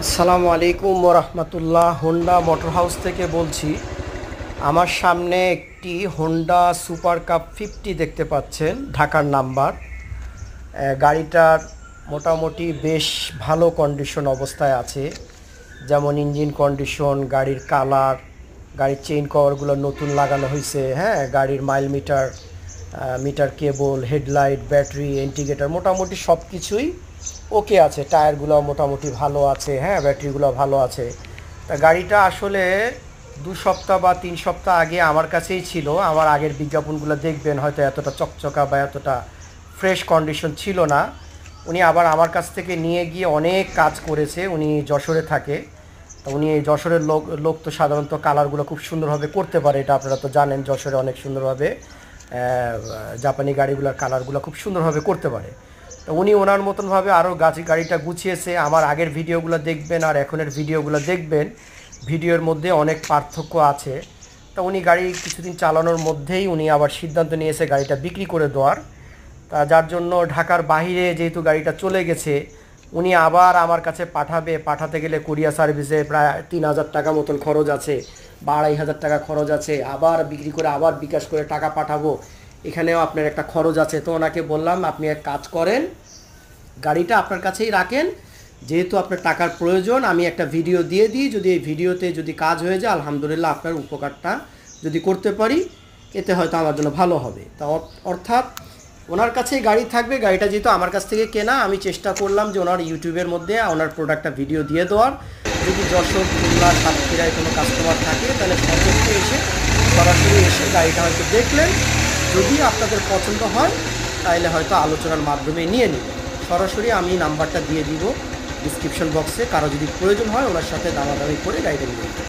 আসসালামু আলাইকুম রাহমাতুল্লাহ। হোন্ডা মোটর হাউস থেকে বলছি। আমার সামনে একটি হোন্ডা সুপার কাপ 50 দেখতে পাচ্ছেন, ঢাকার নাম্বার। গাড়িটার মোটামুটি বেশ ভালো কন্ডিশন অবস্থায় আছে, যেমন ইঞ্জিন কন্ডিশন, গাড়ির কালার, গাড়ির চেইন কভারগুলো নতুন লাগানো হয়েছে, হ্যাঁ, গাড়ির মাইল মিটার, মিটার কেবল, হেডলাইট, ব্যাটারি, ইন্ডিকেটার, মোটামুটি সব কিছুই ওকে আছে। টায়ারগুলো মোটামুটি ভালো আছে, হ্যাঁ, ব্যাটারিগুলো ভালো আছে। তা গাড়িটা আসলে 2 সপ্তাহ বা 3 সপ্তাহ আগে আমার কাছেই ছিল। আমার আগের বিজ্ঞাপনগুলো দেখবেন, হয়তো এতটা চকচকা বা এতটা ফ্রেশ কন্ডিশন ছিল না। উনি আবার আমার কাছ থেকে নিয়ে গিয়ে অনেক কাজ করেছে। উনি যশোরে থাকে। তা উনি এই যশোরের লোক লোক তো সাধারণত কালারগুলো খুব সুন্দরভাবে করতে পারে, এটা আপনারা তো জানেন। যশোরে অনেক সুন্দরভাবে জাপানি গাড়িগুলোর কালারগুলো খুব সুন্দরভাবে করতে পারে। তো উনি ওনার মতনভাবে আরও গাড়িটা গুছিয়েছে। আমার আগের ভিডিওগুলো দেখবেন আর এখনের ভিডিওগুলো দেখবেন, ভিডিওর মধ্যে অনেক পার্থক্য আছে। তা উনি গাড়ি কিছুদিন চালানোর মধ্যেই উনি আবার সিদ্ধান্ত নিয়েছে গাড়িটা বিক্রি করে দেওয়ার। তা যার জন্য ঢাকার বাইরে যেহেতু গাড়িটা চলে গেছে, উনি আবার আমার কাছে পাঠাতে গেলে কুরিয়ার সার্ভিসে প্রায় 3,000 টাকা মতন খরচ আছে বা 2,500 টাকা খরচ আছে। আবার বিক্রি করে আবার বিকাশ করে টাকা পাঠাবো, এখানেও আপনার একটা খরচ আছে। তো ওনাকে বললাম, আপনি এক কাজ করেন, গাড়িটা আপনার কাছেই রাখেন। যেহেতু আপনার টাকার প্রয়োজন, আমি একটা ভিডিও দিয়ে দিই, যদি এই ভিডিওতে যদি কাজ হয়ে যায়, আলহামদুলিল্লাহ, আপনার উপকারটা যদি করতে পারি, এতে হয়তো আমার জন্য ভালো হবে। তা অর্থাৎ ওনার কাছেই গাড়ি থাকবে। গাড়িটা যেহেতু আমার কাছ থেকে কেনা, আমি চেষ্টা করলাম যে ওনার ইউটিউবের মধ্যে ওনার প্রোডাক্টটা ভিডিও দিয়ে দেওয়ার। যদি যশোর, খুলনা, সাতক্ষীরায় কোনো কাস্টমার থাকে, তাহলে সরাসরি এসে গাড়িটা হয়তো দেখলেন। যদি আপনাদের পছন্দ হয়, তাহলে হয়তো আলোচনার মাধ্যমে নিয়ে নেবেন। সরাসরি আমি নাম্বারটা দিয়ে দিব ডিসক্রিপশন বক্সে, কারো যদি প্রয়োজন হয় ওনার সাথে দামাদামি করে গাড়িটা নিয়ে নেবেন।